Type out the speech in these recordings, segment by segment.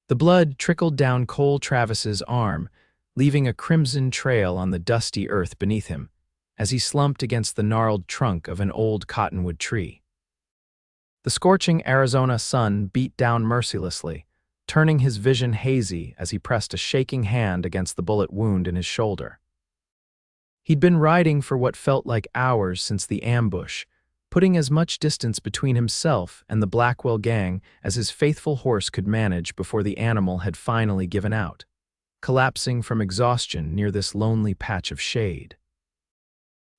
The blood trickled down Cole Travis's arm, leaving a crimson trail on the dusty earth beneath him, as he slumped against the gnarled trunk of an old cottonwood tree. The scorching Arizona sun beat down mercilessly, turning his vision hazy as he pressed a shaking hand against the bullet wound in his shoulder. He'd been riding for what felt like hours since the ambush, putting as much distance between himself and the Blackwell gang as his faithful horse could manage before the animal had finally given out, collapsing from exhaustion near this lonely patch of shade.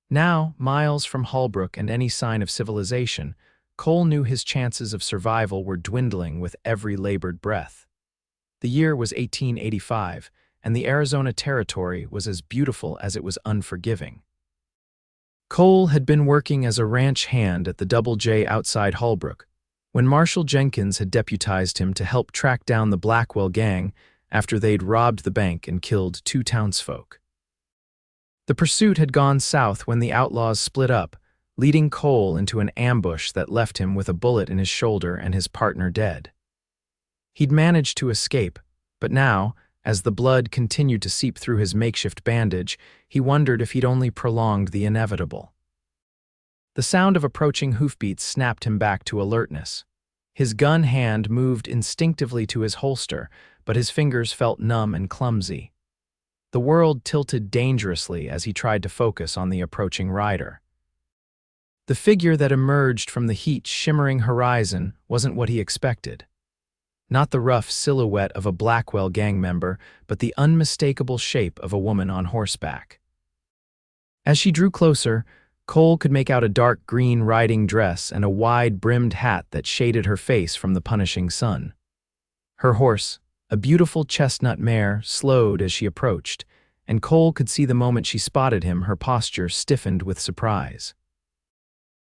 Now, miles from Holbrook and any sign of civilization, Cole knew his chances of survival were dwindling with every labored breath. The year was 1885, and the Arizona Territory was as beautiful as it was unforgiving. Cole had been working as a ranch hand at the Double J outside Holbrook, when Marshal Jenkins had deputized him to help track down the Blackwell gang after they'd robbed the bank and killed 2 townsfolk. The pursuit had gone south when the outlaws split up, leading Cole into an ambush that left him with a bullet in his shoulder and his partner dead. He'd managed to escape, but now, as the blood continued to seep through his makeshift bandage, he wondered if he'd only prolonged the inevitable. The sound of approaching hoofbeats snapped him back to alertness. His gun hand moved instinctively to his holster, but his fingers felt numb and clumsy. The world tilted dangerously as he tried to focus on the approaching rider. The figure that emerged from the heat-shimmering horizon wasn't what he expected. Not the rough silhouette of a Blackwell gang member, but the unmistakable shape of a woman on horseback. As she drew closer, Cole could make out a dark green riding dress and a wide-brimmed hat that shaded her face from the punishing sun. Her horse, a beautiful chestnut mare, slowed as she approached, and Cole could see the moment she spotted him, her posture stiffened with surprise.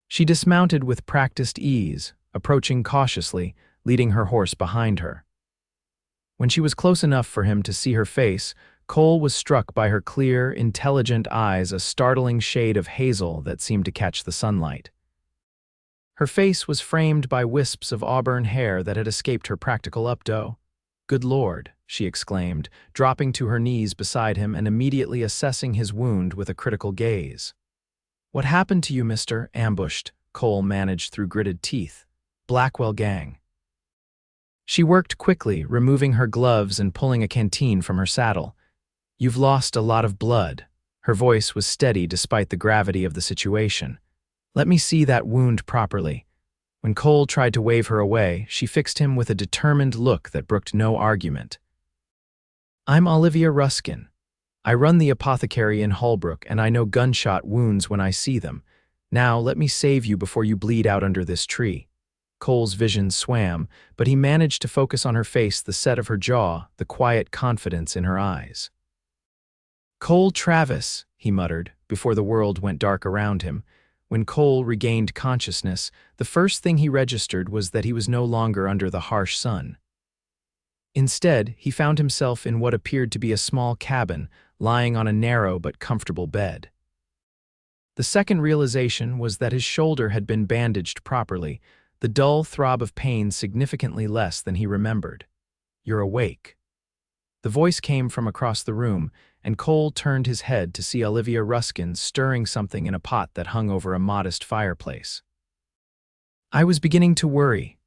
She dismounted with practiced ease, approaching cautiously, leading her horse behind her. When she was close enough for him to see her face, Cole was struck by her clear, intelligent eyes, a startling shade of hazel that seemed to catch the sunlight. Her face was framed by wisps of auburn hair that had escaped her practical updo. "Good Lord," she exclaimed, dropping to her knees beside him and immediately assessing his wound with a critical gaze. "What happened to you, Mr. Ambushed?" Cole managed through gritted teeth. "Blackwell gang." She worked quickly, removing her gloves and pulling a canteen from her saddle. "You've lost a lot of blood." Her voice was steady despite the gravity of the situation. "Let me see that wound properly." When Cole tried to wave her away, she fixed him with a determined look that brooked no argument. "I'm Olivia Ruskin. I run the apothecary in Holbrook, and I know gunshot wounds when I see them. Now let me save you before you bleed out under this tree." Cole's vision swam, but he managed to focus on her face, the set of her jaw, the quiet confidence in her eyes. "Cole Travis," he muttered, before the world went dark around him. When Cole regained consciousness, the first thing he registered was that he was no longer under the harsh sun. Instead, he found himself in what appeared to be a small cabin, lying on a narrow but comfortable bed. The second realization was that his shoulder had been bandaged properly, the dull throb of pain significantly less than he remembered. "You're awake." The voice came from across the room, and Cole turned his head to see Olivia Ruskin stirring something in a pot that hung over a modest fireplace. "I was beginning to worry."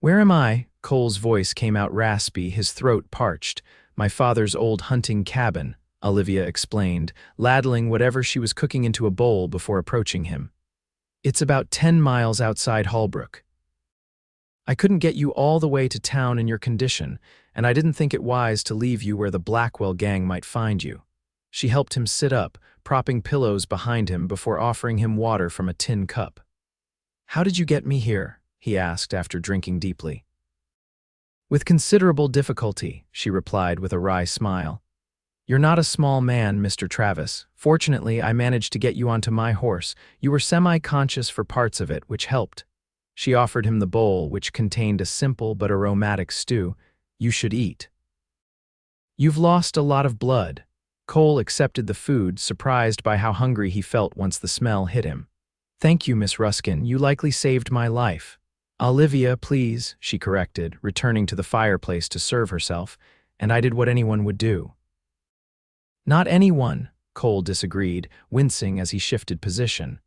"Where am I?" Cole's voice came out raspy, his throat parched. "My father's old hunting cabin," Olivia explained, ladling whatever she was cooking into a bowl before approaching him. "It's about 10 miles outside Holbrook. I couldn't get you all the way to town in your condition, and I didn't think it wise to leave you where the Blackwell gang might find you." She helped him sit up, propping pillows behind him before offering him water from a tin cup. "How did you get me here?" he asked after drinking deeply. "With considerable difficulty," she replied with a wry smile. "You're not a small man, Mr. Travis. Fortunately, I managed to get you onto my horse. You were semi-conscious for parts of it, which helped." She offered him the bowl, which contained a simple but aromatic stew. "You should eat." "You've lost a lot of blood." Cole accepted the food, surprised by how hungry he felt once the smell hit him. "Thank you, Miss Ruskin. You likely saved my life." Olivia, please, she corrected, returning to the fireplace to serve herself, and I did what anyone would do. Not anyone, Cole disagreed, wincing as he shifted position.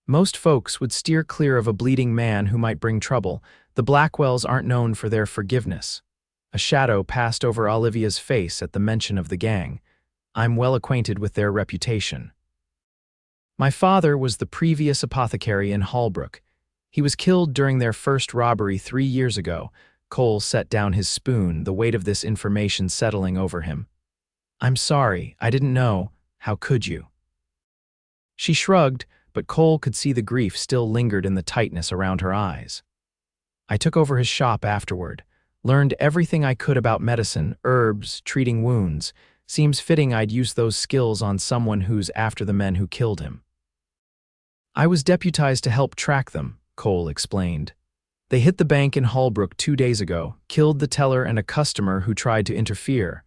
Most folks would steer clear of a bleeding man who might bring trouble. The Blackwells aren't known for their forgiveness. A shadow passed over Olivia's face at the mention of the gang. I'm well acquainted with their reputation. My father was the previous apothecary in Hallbrook. He was killed during their first robbery 3 years ago. Cole set down his spoon, the weight of this information settling over him. I'm sorry, I didn't know. How could you? She shrugged, but Cole could see the grief still lingered in the tightness around her eyes. I took over his shop afterward, learned everything I could about medicine, herbs, treating wounds. Seems fitting I'd use those skills on someone who's after the men who killed him. I was deputized to help track them, Cole explained. They hit the bank in Hallbrook 2 days ago, killed the teller and a customer who tried to interfere.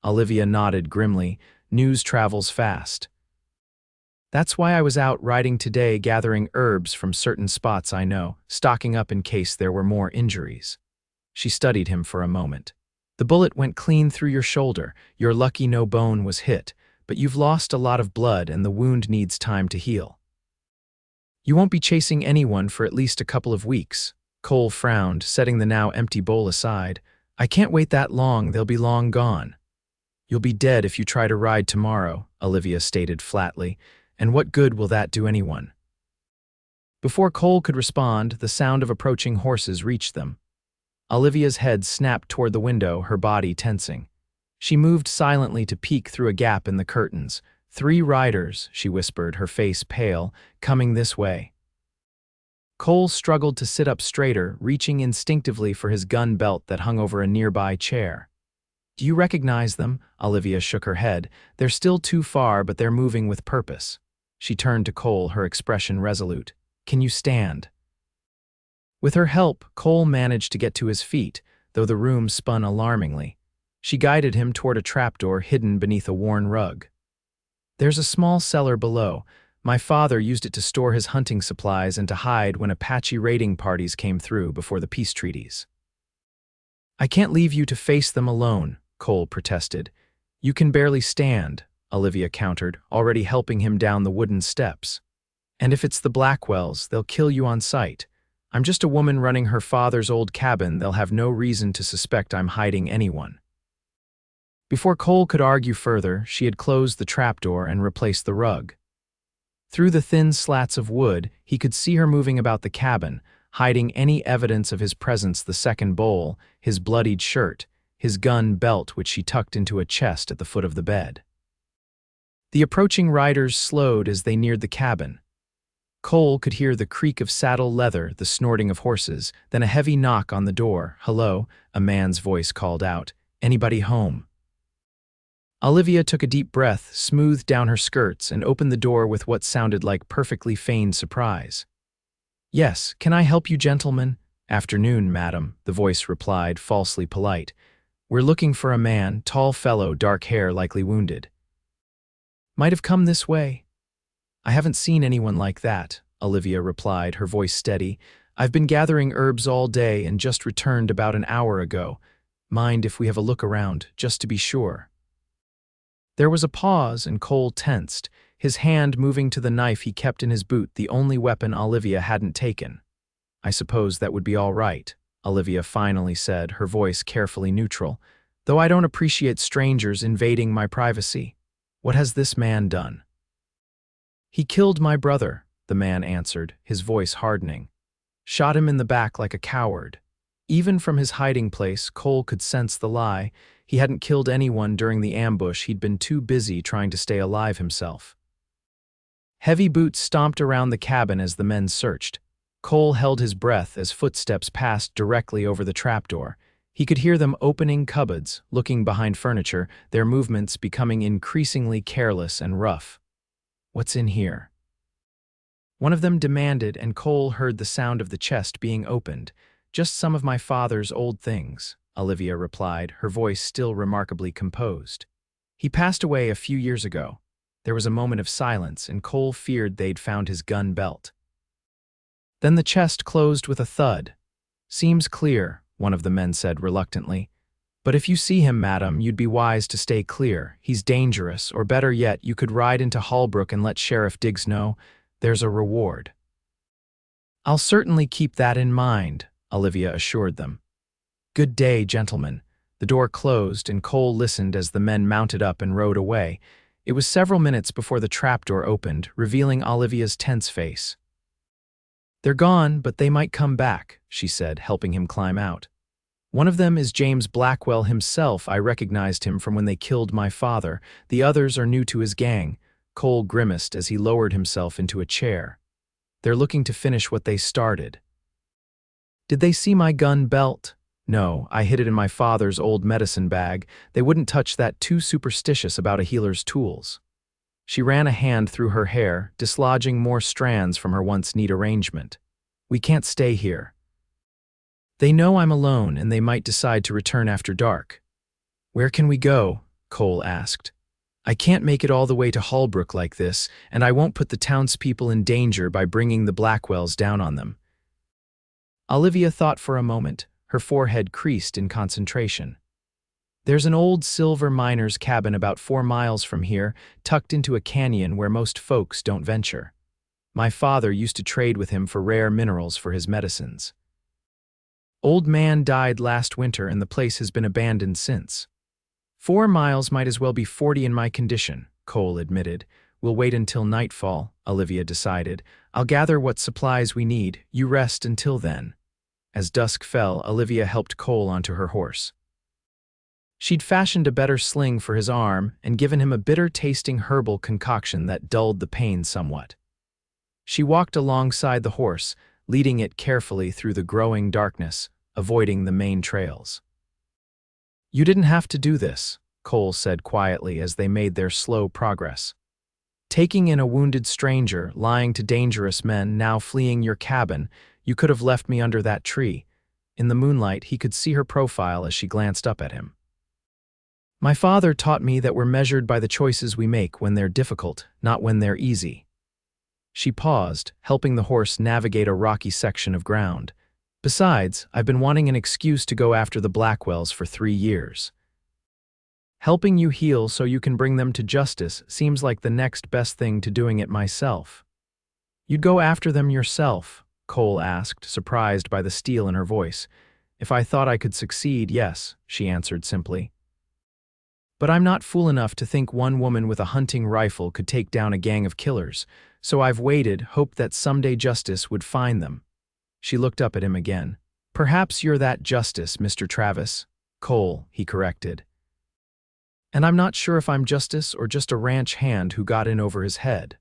Olivia nodded grimly. News travels fast. That's why I was out riding today gathering herbs from certain spots I know, stocking up in case there were more injuries. She studied him for a moment. The bullet went clean through your shoulder. You're lucky no bone was hit, but you've lost a lot of blood and the wound needs time to heal. You won't be chasing anyone for at least a couple of weeks. Cole frowned, setting the now empty bowl aside. I can't wait that long, they'll be long gone. You'll be dead if you try to ride tomorrow, Olivia stated flatly. And what good will that do anyone? Before Cole could respond, the sound of approaching horses reached them. Olivia's head snapped toward the window, her body tensing. She moved silently to peek through a gap in the curtains. 3 riders, she whispered, her face pale, coming this way. Cole struggled to sit up straighter, reaching instinctively for his gun belt that hung over a nearby chair. Do you recognize them? Olivia shook her head. They're still too far, but they're moving with purpose. She turned to Cole, her expression resolute. Can you stand? With her help, Cole managed to get to his feet, though the room spun alarmingly. She guided him toward a trapdoor hidden beneath a worn rug. There's a small cellar below. My father used it to store his hunting supplies and to hide when Apache raiding parties came through before the peace treaties. I can't leave you to face them alone, Cole protested. You can barely stand, Olivia countered, already helping him down the wooden steps. And if it's the Blackwells, they'll kill you on sight. I'm just a woman running her father's old cabin. They'll have no reason to suspect I'm hiding anyone. Before Cole could argue further, she had closed the trapdoor and replaced the rug. Through the thin slats of wood, he could see her moving about the cabin, hiding any evidence of his presence: the second bowl, his bloodied shirt, his gun belt which she tucked into a chest at the foot of the bed. The approaching riders slowed as they neared the cabin. Cole could hear the creak of saddle leather, the snorting of horses, then a heavy knock on the door. Hello, a man's voice called out. Anybody home? Olivia took a deep breath, smoothed down her skirts, and opened the door with what sounded like perfectly feigned surprise. Yes, can I help you, gentlemen? Afternoon, madam, the voice replied, falsely polite. We're looking for a man, tall fellow, dark hair, likely wounded. Might have come this way. I haven't seen anyone like that, Olivia replied, her voice steady. I've been gathering herbs all day and just returned about an hour ago. Mind if we have a look around, just to be sure? There was a pause and Cole tensed, his hand moving to the knife he kept in his boot, the only weapon Olivia hadn't taken. I suppose that would be all right, Olivia finally said, her voice carefully neutral, though I don't appreciate strangers invading my privacy. What has this man done? He killed my brother, the man answered, his voice hardening. Shot him in the back like a coward. Even from his hiding place, Cole could sense the lie. He hadn't killed anyone during the ambush. He'd been too busy trying to stay alive himself. Heavy boots stomped around the cabin as the men searched. Cole held his breath as footsteps passed directly over the trapdoor. He could hear them opening cupboards, looking behind furniture, their movements becoming increasingly careless and rough. What's in here? One of them demanded, and Cole heard the sound of the chest being opened. Just some of my father's old things, Olivia replied, her voice still remarkably composed. He passed away a few years ago. There was a moment of silence, and Cole feared they'd found his gun belt. Then the chest closed with a thud. Seems clear, one of the men said reluctantly. But if you see him, madam, you'd be wise to stay clear. He's dangerous, or better yet, you could ride into Holbrook and let Sheriff Diggs know. There's a reward. I'll certainly keep that in mind, Olivia assured them. Good day, gentlemen. The door closed, and Cole listened as the men mounted up and rode away. It was several minutes before the trapdoor opened, revealing Olivia's tense face. They're gone, but they might come back, she said, helping him climb out. One of them is James Blackwell himself. I recognized him from when they killed my father. The others are new to his gang. Cole grimaced as he lowered himself into a chair. They're looking to finish what they started. Did they see my gun belt? No, I hid it in my father's old medicine bag. They wouldn't touch that, too superstitious about a healer's tools. She ran a hand through her hair, dislodging more strands from her once neat arrangement. We can't stay here. They know I'm alone, and they might decide to return after dark. Where can we go? Cole asked. I can't make it all the way to Holbrook like this, and I won't put the townspeople in danger by bringing the Blackwells down on them. Olivia thought for a moment, her forehead creased in concentration. There's an old silver miner's cabin about 4 miles from here, tucked into a canyon where most folks don't venture. My father used to trade with him for rare minerals for his medicines. Old man died last winter and the place has been abandoned since. 4 miles might as well be 40 in my condition, Cole admitted. We'll wait until nightfall, Olivia decided. I'll gather what supplies we need. You rest until then. As dusk fell, Olivia helped Cole onto her horse. She'd fashioned a better sling for his arm and given him a bitter-tasting herbal concoction that dulled the pain somewhat. She walked alongside the horse, leading it carefully through the growing darkness, avoiding the main trails. You didn't have to do this, Cole said quietly as they made their slow progress. Taking in a wounded stranger, lying to dangerous men, now fleeing your cabin, you could have left me under that tree. In the moonlight, he could see her profile as she glanced up at him. My father taught me that we're measured by the choices we make when they're difficult, not when they're easy. She paused, helping the horse navigate a rocky section of ground. Besides, I've been wanting an excuse to go after the Blackwells for 3 years. Helping you heal so you can bring them to justice seems like the next best thing to doing it myself. You'd go after them yourself? Cole asked, surprised by the steel in her voice. If I thought I could succeed, yes, she answered simply. But I'm not fool enough to think one woman with a hunting rifle could take down a gang of killers, so I've waited, hoped that someday justice would find them. She looked up at him again. Perhaps you're that justice, Mr. Travis. Cole, he corrected. And I'm not sure if I'm justice or just a ranch hand who got in over his head.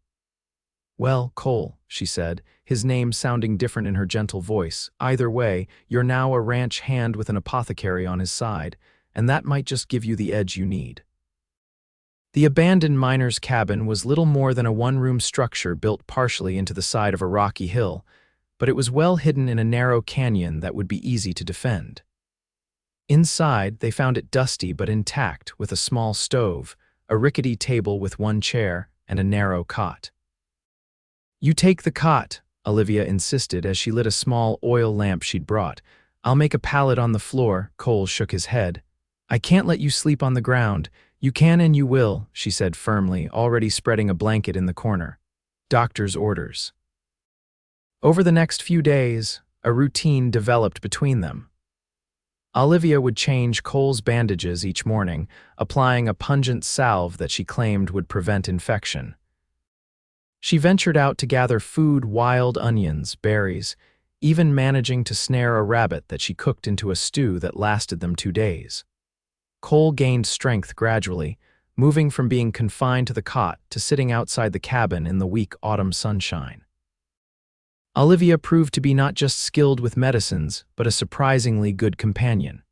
Well, Cole, she said, his name sounding different in her gentle voice. Either way, you're now a ranch hand with an apothecary on his side, and that might just give you the edge you need. The abandoned miner's cabin was little more than a one-room structure built partially into the side of a rocky hill, but it was well hidden in a narrow canyon that would be easy to defend. Inside, they found it dusty but intact, with a small stove, a rickety table with 1 chair, and a narrow cot. You take the cot, Olivia insisted as she lit a small oil lamp she'd brought. I'll make a pallet on the floor. Cole shook his head. I can't let you sleep on the ground. You can and you will, she said firmly, already spreading a blanket in the corner. Doctor's orders. Over the next few days, a routine developed between them. Olivia would change Cole's bandages each morning, applying a pungent salve that she claimed would prevent infection. She ventured out to gather food, wild onions, berries, even managing to snare a rabbit that she cooked into a stew that lasted them 2 days. Cole gained strength gradually, moving from being confined to the cot to sitting outside the cabin in the weak autumn sunshine. Olivia proved to be not just skilled with medicines, but a surprisingly good companion.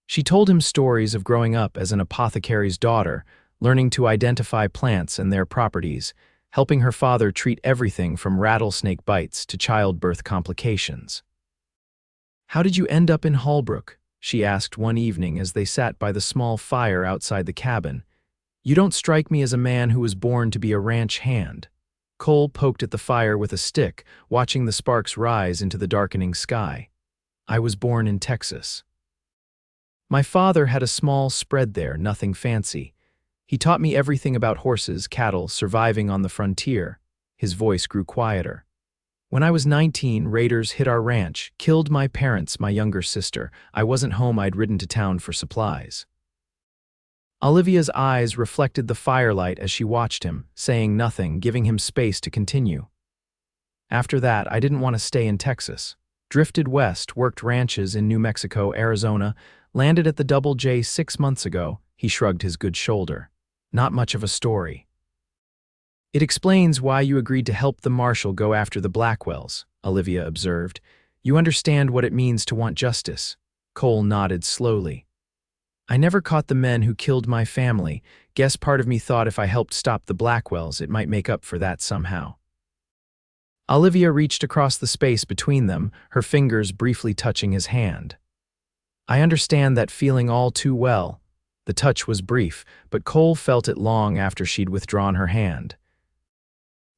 She told him stories of growing up as an apothecary's daughter, learning to identify plants and their properties, helping her father treat everything from rattlesnake bites to childbirth complications. How did you end up in Holbrook? She asked one evening as they sat by the small fire outside the cabin. You don't strike me as a man who was born to be a ranch hand. Cole poked at the fire with a stick, watching the sparks rise into the darkening sky. I was born in Texas. My father had a small spread there, nothing fancy. He taught me everything about horses, cattle, surviving on the frontier. His voice grew quieter. When I was 19, raiders hit our ranch, killed my parents, my younger sister. I wasn't home, I'd ridden to town for supplies. Olivia's eyes reflected the firelight as she watched him, saying nothing, giving him space to continue. After that, I didn't want to stay in Texas. Drifted west, worked ranches in New Mexico, Arizona, landed at the Double J 6 months ago. He shrugged his good shoulder. Not much of a story. It explains why you agreed to help the marshal go after the Blackwells, Olivia observed. You understand what it means to want justice. Cole nodded slowly. I never caught the men who killed my family. Guess part of me thought if I helped stop the Blackwells, it might make up for that somehow. Olivia reached across the space between them, her fingers briefly touching his hand. I understand that feeling all too well. The touch was brief, but Cole felt it long after she'd withdrawn her hand.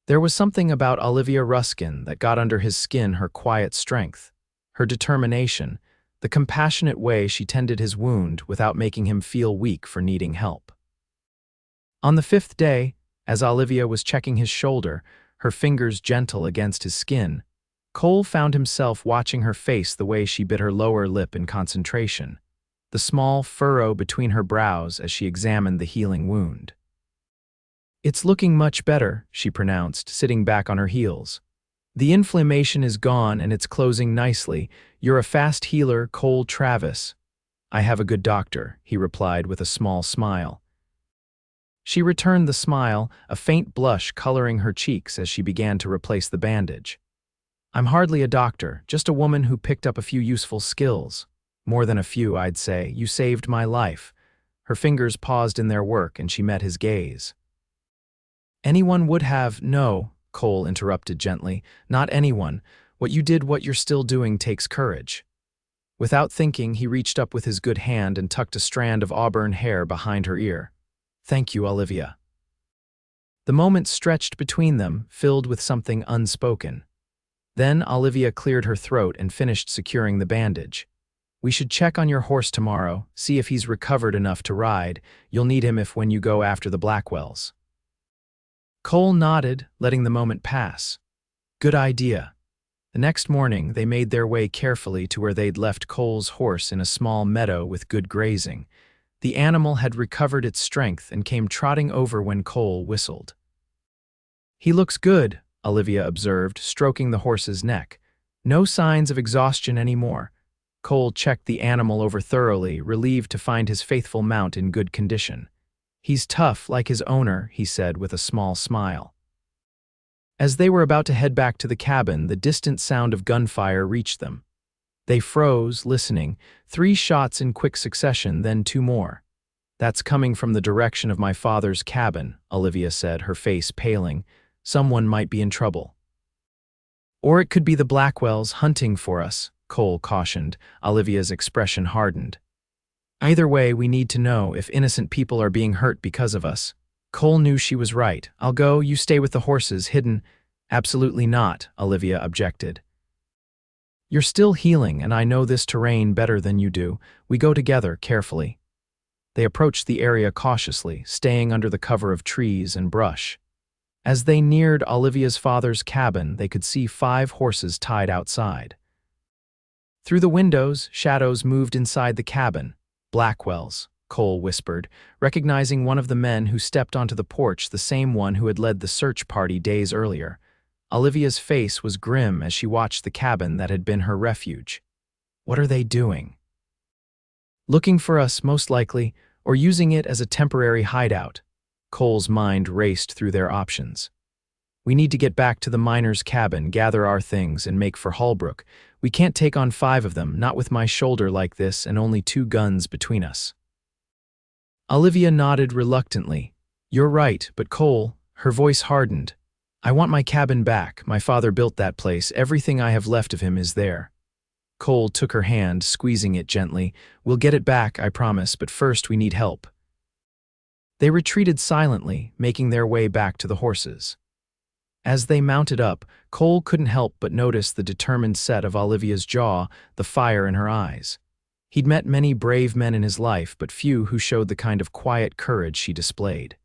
There was something about Olivia Ruskin that got under his skin, her quiet strength, her determination, the compassionate way she tended his wound without making him feel weak for needing help. On the 5th day, as Olivia was checking his shoulder, her fingers gentle against his skin, Cole found himself watching her face the way she bit her lower lip in concentration, the small furrow between her brows as she examined the healing wound. It's looking much better, she pronounced, sitting back on her heels. The inflammation is gone and it's closing nicely. You're a fast healer, Cole Travis. I have a good doctor, he replied with a small smile. She returned the smile, a faint blush coloring her cheeks as she began to replace the bandage. I'm hardly a doctor, just a woman who picked up a few useful skills. More than a few, I'd say. You saved my life. Her fingers paused in their work and she met his gaze. Anyone would have. No, Cole interrupted gently. Not anyone. What you did, what you're still doing, takes courage. Without thinking, he reached up with his good hand and tucked a strand of auburn hair behind her ear. Thank you, Olivia. The moment stretched between them, filled with something unspoken. Then Olivia cleared her throat and finished securing the bandage. We should check on your horse tomorrow, see if he's recovered enough to ride. You'll need him when you go after the Blackwells. Cole nodded, letting the moment pass. Good idea. The next morning, they made their way carefully to where they'd left Cole's horse in a small meadow with good grazing. The animal had recovered its strength and came trotting over when Cole whistled. He looks good, Olivia observed, stroking the horse's neck. No signs of exhaustion anymore. Cole checked the animal over thoroughly, relieved to find his faithful mount in good condition. He's tough, like his owner, he said with a small smile. As they were about to head back to the cabin, the distant sound of gunfire reached them. They froze, listening. 3 shots in quick succession, then 2 more. That's coming from the direction of my father's cabin, Olivia said, her face paling. Someone might be in trouble. Or it could be the Blackwells hunting for us, Cole cautioned. Olivia's expression hardened. Either way, we need to know if innocent people are being hurt because of us. Cole knew she was right. I'll go, you stay with the horses, hidden. Absolutely not, Olivia objected. You're still healing, and I know this terrain better than you do. We go together, carefully. They approached the area cautiously, staying under the cover of trees and brush. As they neared Olivia's father's cabin, they could see 5 horses tied outside. Through the windows, shadows moved inside the cabin. Blackwells, Cole whispered, recognizing one of the men who stepped onto the porch, the same one who had led the search party days earlier. Olivia's face was grim as she watched the cabin that had been her refuge. What are they doing? Looking for us, most likely, or using it as a temporary hideout. Cole's mind raced through their options. We need to get back to the miner's cabin, gather our things, and make for Hallbrook. We can't take on 5 of them, not with my shoulder like this and only 2 guns between us. Olivia nodded reluctantly. You're right, but Cole, her voice hardened. I want my cabin back. My father built that place. Everything I have left of him is there. Cole took her hand, squeezing it gently. We'll get it back, I promise, but first we need help. They retreated silently, making their way back to the horses. As they mounted up, Cole couldn't help but notice the determined set of Olivia's jaw, the fire in her eyes. He'd met many brave men in his life, but few who showed the kind of quiet courage she displayed.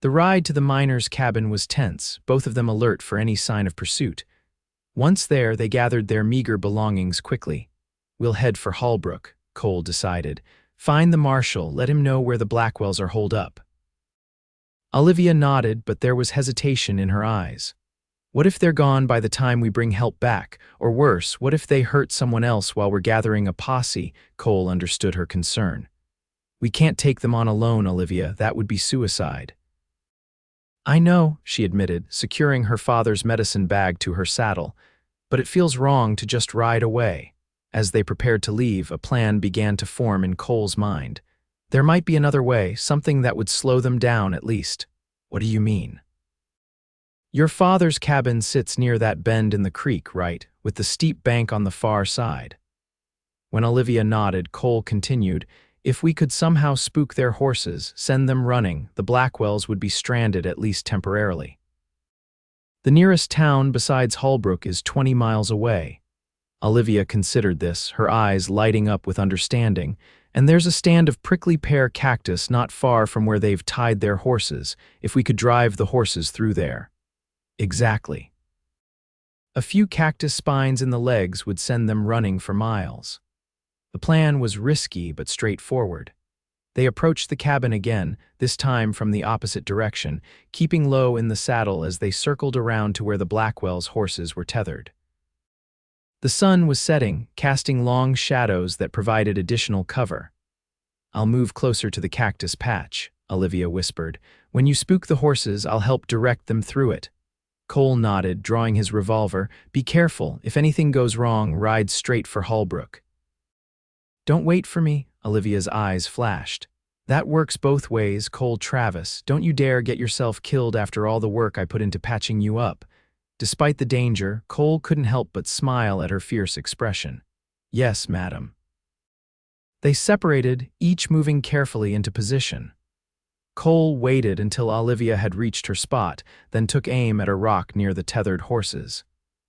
The ride to the miner's cabin was tense, both of them alert for any sign of pursuit. Once there, they gathered their meager belongings quickly. "We'll head for Hallbrook," Cole decided. "Find the marshal, let him know where the Blackwells are holed up." Olivia nodded, but there was hesitation in her eyes. "What if they're gone by the time we bring help back? Or worse, what if they hurt someone else while we're gathering a posse?" Cole understood her concern. "We can't take them on alone, Olivia. That would be suicide." "I know," she admitted, securing her father's medicine bag to her saddle, "but it feels wrong to just ride away." As they prepared to leave, a plan began to form in Cole's mind. There might be another way, something that would slow them down at least. "What do you mean?" "Your father's cabin sits near that bend in the creek, right, with the steep bank on the far side." When Olivia nodded, Cole continued, "If we could somehow spook their horses, send them running, the Blackwells would be stranded at least temporarily. The nearest town besides Hallbrook is 20 miles away." Olivia considered this, her eyes lighting up with understanding. "And there's a stand of prickly pear cactus not far from where they've tied their horses, if we could drive the horses through there." "Exactly." A few cactus spines in the legs would send them running for miles. The plan was risky but straightforward. They approached the cabin again, this time from the opposite direction, keeping low in the saddle as they circled around to where the Blackwells' horses were tethered. The sun was setting, casting long shadows that provided additional cover. "I'll move closer to the cactus patch," Olivia whispered. "When you spook the horses, I'll help direct them through it." Cole nodded, drawing his revolver. "Be careful. If anything goes wrong, ride straight for Hallbrook." "Don't wait for me," Olivia's eyes flashed. "That works both ways, Cole Travis. Don't you dare get yourself killed after all the work I put into patching you up." Despite the danger, Cole couldn't help but smile at her fierce expression. "Yes, madam." They separated, each moving carefully into position. Cole waited until Olivia had reached her spot, then took aim at a rock near the tethered horses.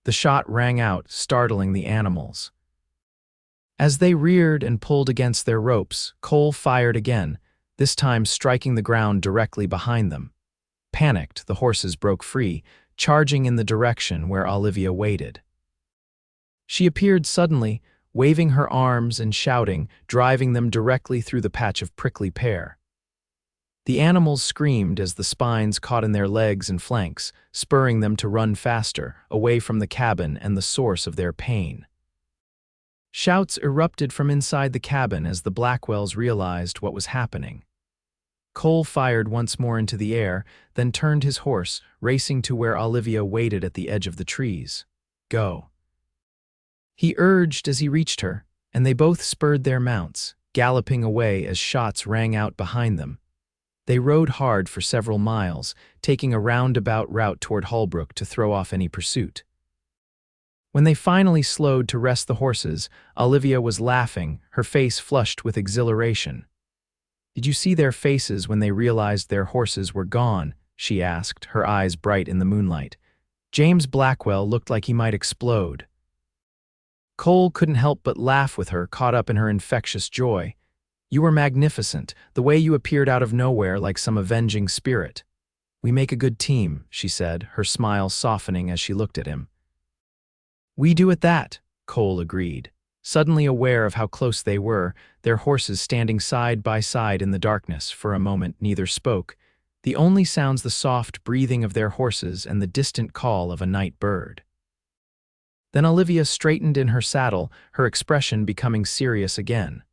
The shot rang out, startling the animals. As they reared and pulled against their ropes, Cole fired again, this time striking the ground directly behind them. Panicked, the horses broke free, charging in the direction where Olivia waited. She appeared suddenly, waving her arms and shouting, driving them directly through the patch of prickly pear. The animals screamed as the spines caught in their legs and flanks, spurring them to run faster, away from the cabin and the source of their pain. Shouts erupted from inside the cabin as the Blackwells realized what was happening. Cole fired once more into the air, then turned his horse, racing to where Olivia waited at the edge of the trees. "Go," he urged as he reached her, and they both spurred their mounts, galloping away as shots rang out behind them. They rode hard for several miles, taking a roundabout route toward Hallbrook to throw off any pursuit. When they finally slowed to rest the horses, Olivia was laughing, her face flushed with exhilaration. "Did you see their faces when they realized their horses were gone?" she asked, her eyes bright in the moonlight. "James Blackwell looked like he might explode." Cole couldn't help but laugh with her, caught up in her infectious joy. "You were magnificent, the way you appeared out of nowhere like some avenging spirit." "We make a good team," she said, her smile softening as she looked at him. "We do at that," Cole agreed, suddenly aware of how close they were, their horses standing side by side in the darkness. For a moment, neither spoke, the only sounds the soft breathing of their horses and the distant call of a night bird. Then Olivia straightened in her saddle, her expression becoming serious again.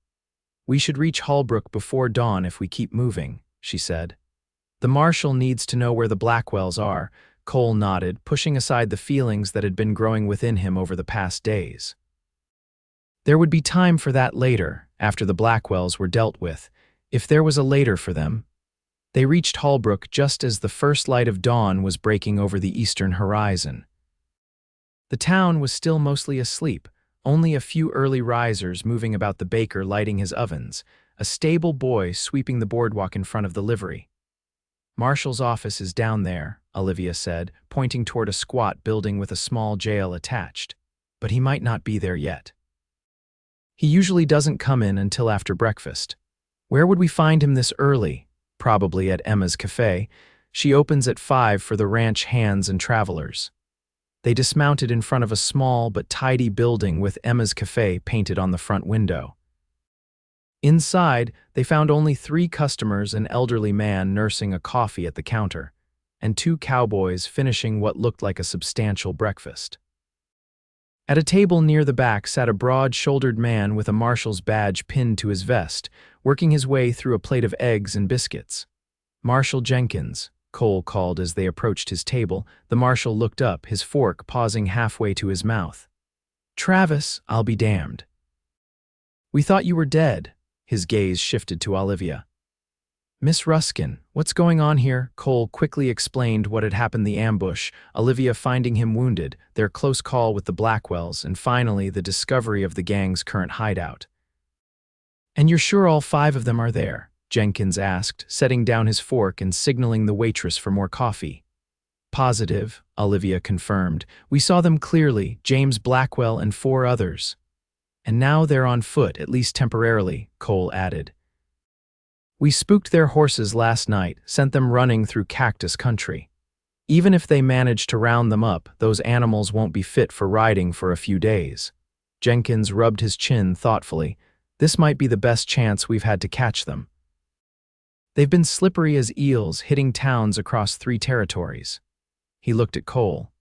"We should reach Hallbrook before dawn if we keep moving," she said. "The marshal needs to know where the Blackwells are." Cole nodded, pushing aside the feelings that had been growing within him over the past days. There would be time for that later, after the Blackwells were dealt with, if there was a later for them. They reached Hallbrook just as the first light of dawn was breaking over the eastern horizon. The town was still mostly asleep, only a few early risers moving about, the baker lighting his ovens, a stable boy sweeping the boardwalk in front of the livery. "Marshal's office is down there," Olivia said, pointing toward a squat building with a small jail attached. But he might not be there yet. He usually doesn't come in until after breakfast. Where would we find him this early? Probably at Emma's cafe. She opens at 5 for the ranch hands and travelers. They dismounted in front of a small but tidy building with Emma's cafe painted on the front window. Inside, they found only 3 customers, an elderly man nursing a coffee at the counter, and 2 cowboys finishing what looked like a substantial breakfast. At a table near the back sat a broad-shouldered man with a marshal's badge pinned to his vest, working his way through a plate of eggs and biscuits. "Marshal Jenkins," Cole called as they approached his table. The marshal looked up, his fork pausing halfway to his mouth. "Travis, I'll be damned. We thought you were dead." His gaze shifted to Olivia. "Miss Ruskin, what's going on here?" Cole quickly explained what had happened: the ambush, Olivia finding him wounded, their close call with the Blackwells, and finally the discovery of the gang's current hideout. "And you're sure all 5 of them are there?" Jenkins asked, setting down his fork and signaling the waitress for more coffee. "Positive," Olivia confirmed. "We saw them clearly, James Blackwell and 4 others. And now they're on foot, at least temporarily," Cole added. "We spooked their horses last night, sent them running through cactus country. Even if they manage to round them up, those animals won't be fit for riding for a few days." Jenkins rubbed his chin thoughtfully. "This might be the best chance we've had to catch them. They've been slippery as eels, hitting towns across 3 territories." He looked at Cole.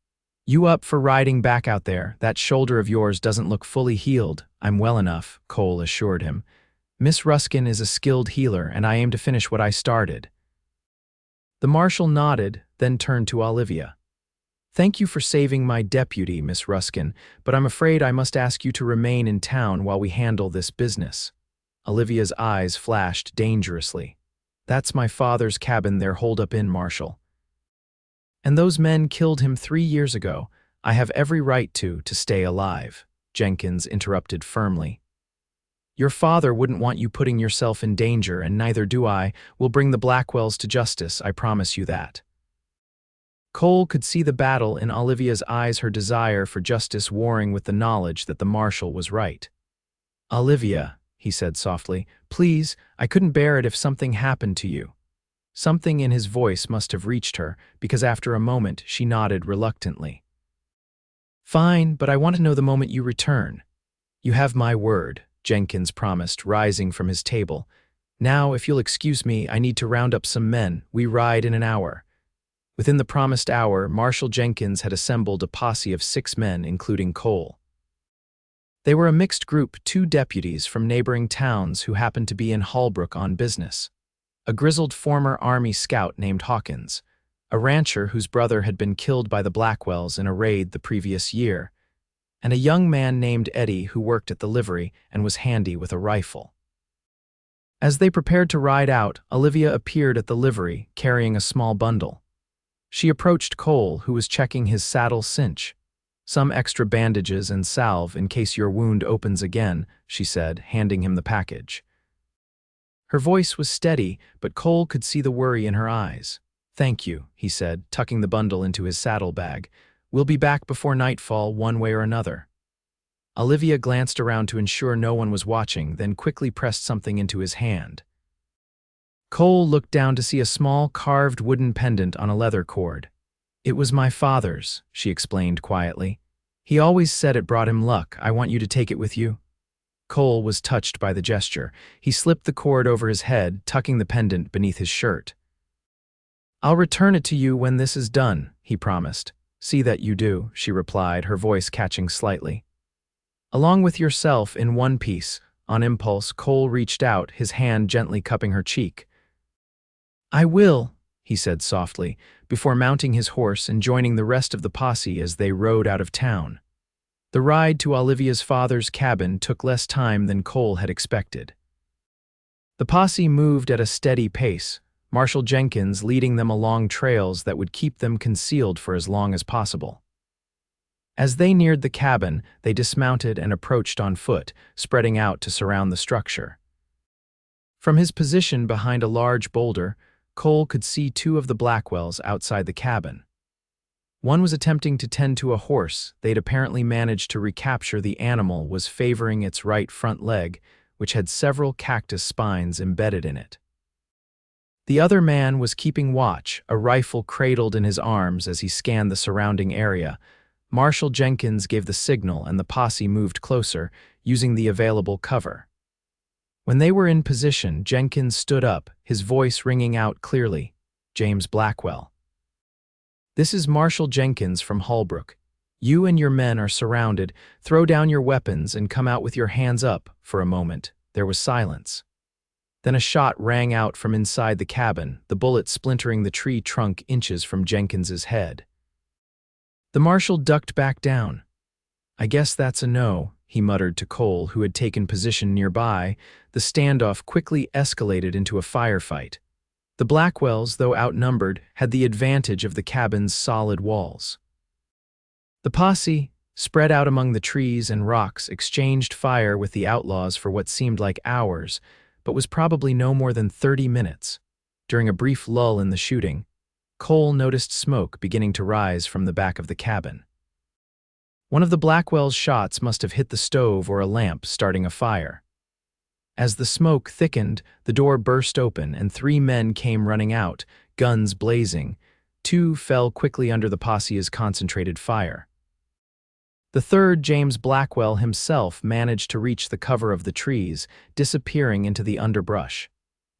"You up for riding back out there? That shoulder of yours doesn't look fully healed." "I'm well enough," Cole assured him. "Miss Ruskin is a skilled healer, and I aim to finish what I started." The marshal nodded, then turned to Olivia. "Thank you for saving my deputy, Miss Ruskin, but I'm afraid I must ask you to remain in town while we handle this business." Olivia's eyes flashed dangerously. "That's my father's cabin they're holed up in, Marshal. And those men killed him 3 years ago. I have every right to stay alive," Jenkins interrupted firmly. "Your father wouldn't want you putting yourself in danger, and neither do I. We'll bring the Blackwells to justice, I promise you that." Cole could see the battle in Olivia's eyes, her desire for justice warring with the knowledge that the marshal was right. "Olivia," he said softly, "please, I couldn't bear it if something happened to you." Something in his voice must have reached her, because after a moment she nodded reluctantly. "Fine, but I want to know the moment you return." "You have my word," Jenkins promised, rising from his table. "Now, if you'll excuse me, I need to round up some men. We ride in an hour." Within the promised hour, Marshal Jenkins had assembled a posse of 6 men, including Cole. They were a mixed group, 2 deputies from neighboring towns who happened to be in Hallbrook on business, a grizzled former Army scout named Hawkins, a rancher whose brother had been killed by the Blackwells in a raid the previous year, and a young man named Eddie who worked at the livery and was handy with a rifle. As they prepared to ride out, Olivia appeared at the livery, carrying a small bundle. She approached Cole, who was checking his saddle cinch. "Some extra bandages and salve in case your wound opens again," she said, handing him the package. Her voice was steady, but Cole could see the worry in her eyes. "Thank you," he said, tucking the bundle into his saddlebag. "We'll be back before nightfall, one way or another." Olivia glanced around to ensure no one was watching, then quickly pressed something into his hand. Cole looked down to see a small, carved wooden pendant on a leather cord. "It was my father's," she explained quietly. "He always said it brought him luck. I want you to take it with you." Cole was touched by the gesture. He slipped the cord over his head, tucking the pendant beneath his shirt. "I'll return it to you when this is done," he promised. "See that you do," she replied, her voice catching slightly. "Along with yourself in one piece." On impulse, Cole reached out, his hand gently cupping her cheek. "I will," he said softly, before mounting his horse and joining the rest of the posse as they rode out of town. The ride to Olivia's father's cabin took less time than Cole had expected. The posse moved at a steady pace, Marshal Jenkins leading them along trails that would keep them concealed for as long as possible. As they neared the cabin, they dismounted and approached on foot, spreading out to surround the structure. From his position behind a large boulder, Cole could see two of the Blackwells outside the cabin. One was attempting to tend to a horse they'd apparently managed to recapture. The animal was favoring its right front leg, which had several cactus spines embedded in it. The other man was keeping watch, a rifle cradled in his arms as he scanned the surrounding area. Marshal Jenkins gave the signal and the posse moved closer, using the available cover. When they were in position, Jenkins stood up, his voice ringing out clearly. "James Blackwell. This is Marshal Jenkins from Holbrook. You and your men are surrounded. Throw down your weapons and come out with your hands up." For a moment, there was silence. Then a shot rang out from inside the cabin, the bullet splintering the tree trunk inches from Jenkins's head. The marshal ducked back down. "I guess that's a no," he muttered to Cole, who had taken position nearby. The standoff quickly escalated into a firefight. The Blackwells, though outnumbered, had the advantage of the cabin's solid walls. The posse, spread out among the trees and rocks, exchanged fire with the outlaws for what seemed like hours, but was probably no more than 30 minutes. During a brief lull in the shooting, Cole noticed smoke beginning to rise from the back of the cabin. One of the Blackwell's shots must have hit the stove or a lamp, starting a fire. As the smoke thickened, the door burst open and 3 men came running out, guns blazing. 2 fell quickly under the posse's concentrated fire. The third, James Blackwell himself, managed to reach the cover of the trees, disappearing into the underbrush.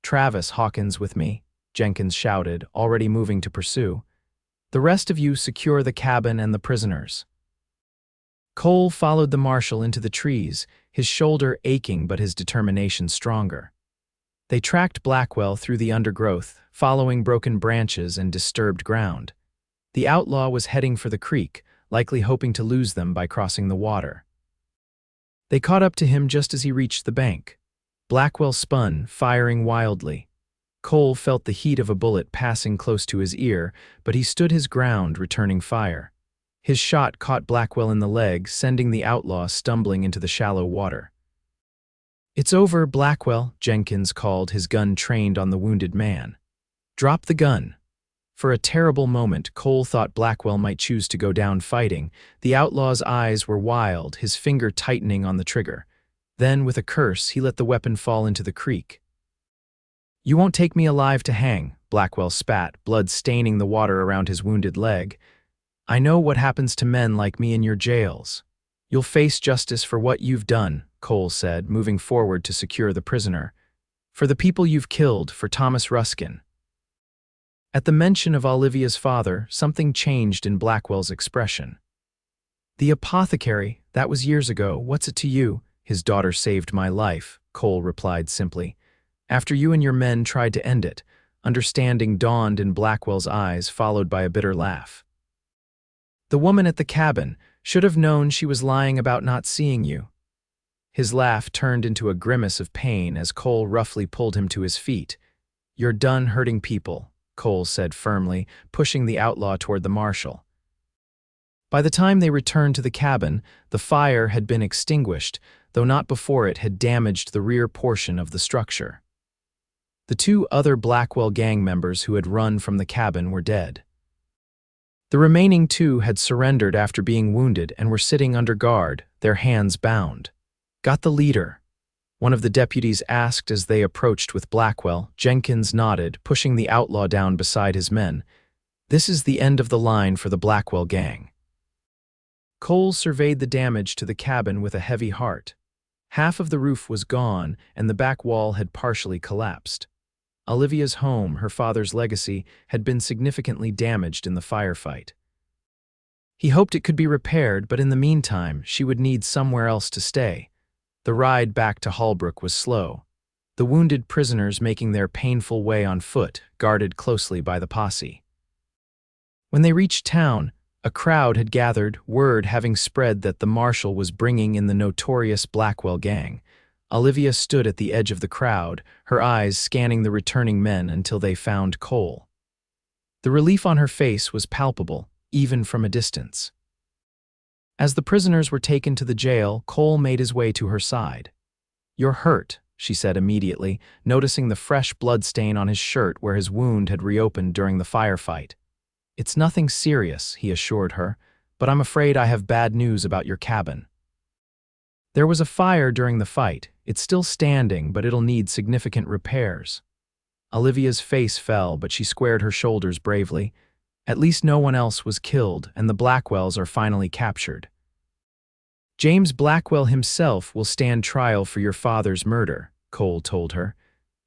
"Travis Hawkins with me," Jenkins shouted, already moving to pursue. "The rest of you secure the cabin and the prisoners." Cole followed the marshal into the trees, his shoulder aching but his determination stronger. They tracked Blackwell through the undergrowth, following broken branches and disturbed ground. The outlaw was heading for the creek, likely hoping to lose them by crossing the water. They caught up to him just as he reached the bank. Blackwell spun, firing wildly. Cole felt the heat of a bullet passing close to his ear, but he stood his ground, returning fire. His shot caught Blackwell in the leg, sending the outlaw stumbling into the shallow water. "It's over, Blackwell," Jenkins called, his gun trained on the wounded man. "Drop the gun." For a terrible moment, Cole thought Blackwell might choose to go down fighting. The outlaw's eyes were wild, his finger tightening on the trigger. Then, with a curse, he let the weapon fall into the creek. "You won't take me alive to hang," Blackwell spat, blood staining the water around his wounded leg. "I know what happens to men like me in your jails. You'll face justice for what you've done," Cole said, moving forward to secure the prisoner. "For the people you've killed, for Thomas Ruskin." At the mention of Olivia's father, something changed in Blackwell's expression. "The apothecary, that was years ago. What's it to you?" "His daughter saved my life," Cole replied simply. "After you and your men tried to end it." Understanding dawned in Blackwell's eyes, followed by a bitter laugh. "The woman at the cabin should have known she was lying about not seeing you." His laugh turned into a grimace of pain as Cole roughly pulled him to his feet. "You're done hurting people," Cole said firmly, pushing the outlaw toward the marshal. By the time they returned to the cabin, the fire had been extinguished, though not before it had damaged the rear portion of the structure. The 2 other Blackwell gang members who had run from the cabin were dead. The remaining 2 had surrendered after being wounded and were sitting under guard, their hands bound. "Got the leader?" one of the deputies asked as they approached with Blackwell. Jenkins nodded, pushing the outlaw down beside his men. "This is the end of the line for the Blackwell gang." Cole surveyed the damage to the cabin with a heavy heart. Half of the roof was gone, and the back wall had partially collapsed. Olivia's home, her father's legacy, had been significantly damaged in the firefight. He hoped it could be repaired, but in the meantime, she would need somewhere else to stay. The ride back to Holbrook was slow, the wounded prisoners making their painful way on foot, guarded closely by the posse. When they reached town, a crowd had gathered, word having spread that the marshal was bringing in the notorious Blackwell gang. Olivia stood at the edge of the crowd, her eyes scanning the returning men until they found Cole. The relief on her face was palpable, even from a distance. As the prisoners were taken to the jail, Cole made his way to her side. "You're hurt," she said immediately, noticing the fresh bloodstain on his shirt where his wound had reopened during the firefight. "It's nothing serious," he assured her, "but I'm afraid I have bad news about your cabin." "There was a fire during the fight. It's still standing, but it'll need significant repairs." Olivia's face fell, but she squared her shoulders bravely. "At least no one else was killed, and the Blackwells are finally captured." "James Blackwell himself will stand trial for your father's murder," Cole told her.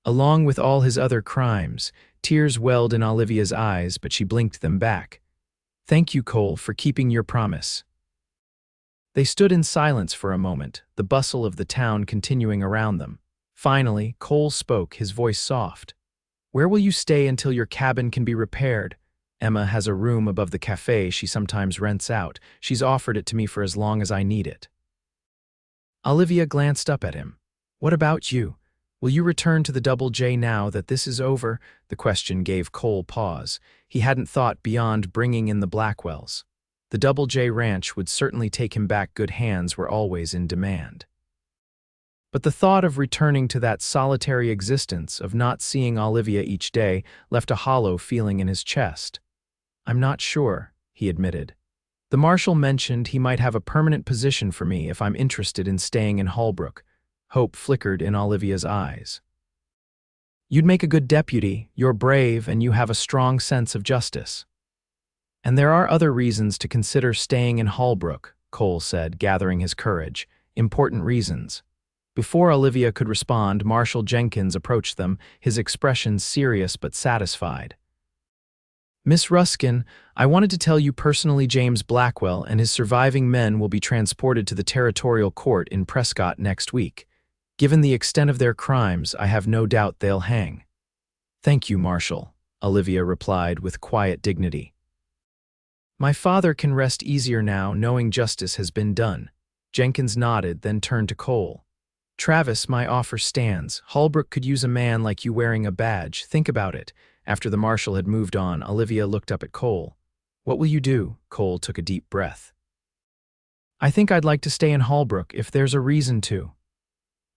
"Along with all his other crimes." Tears welled in Olivia's eyes, but she blinked them back. "Thank you, Cole, for keeping your promise." They stood in silence for a moment, the bustle of the town continuing around them. Finally, Cole spoke, his voice soft. "Where will you stay until your cabin can be repaired?" "Emma has a room above the cafe she sometimes rents out. She's offered it to me for as long as I need it." Olivia glanced up at him. "What about you? Will you return to the Double J now that this is over?" The question gave Cole pause. He hadn't thought beyond bringing in the Blackwells. The Double J Ranch would certainly take him back. Good hands were always in demand. But the thought of returning to that solitary existence, of not seeing Olivia each day, left a hollow feeling in his chest. "I'm not sure," he admitted. "The marshal mentioned he might have a permanent position for me if I'm interested in staying in Holbrook." Hope flickered in Olivia's eyes. "You'd make a good deputy. You're brave and you have a strong sense of justice." "And there are other reasons to consider staying in Holbrook," Cole said, gathering his courage. "Important reasons." Before Olivia could respond, Marshal Jenkins approached them, his expression serious but satisfied. "Miss Ruskin, I wanted to tell you personally James Blackwell and his surviving men will be transported to the territorial court in Prescott next week. Given the extent of their crimes, I have no doubt they'll hang." "Thank you, Marshal," Olivia replied with quiet dignity. "My father can rest easier now, knowing justice has been done." Jenkins nodded, then turned to Cole. "Travis, my offer stands. Holbrook could use a man like you wearing a badge. Think about it." After the marshal had moved on, Olivia looked up at Cole. "What will you do?" Cole took a deep breath. "I think I'd like to stay in Holbrook if there's a reason to."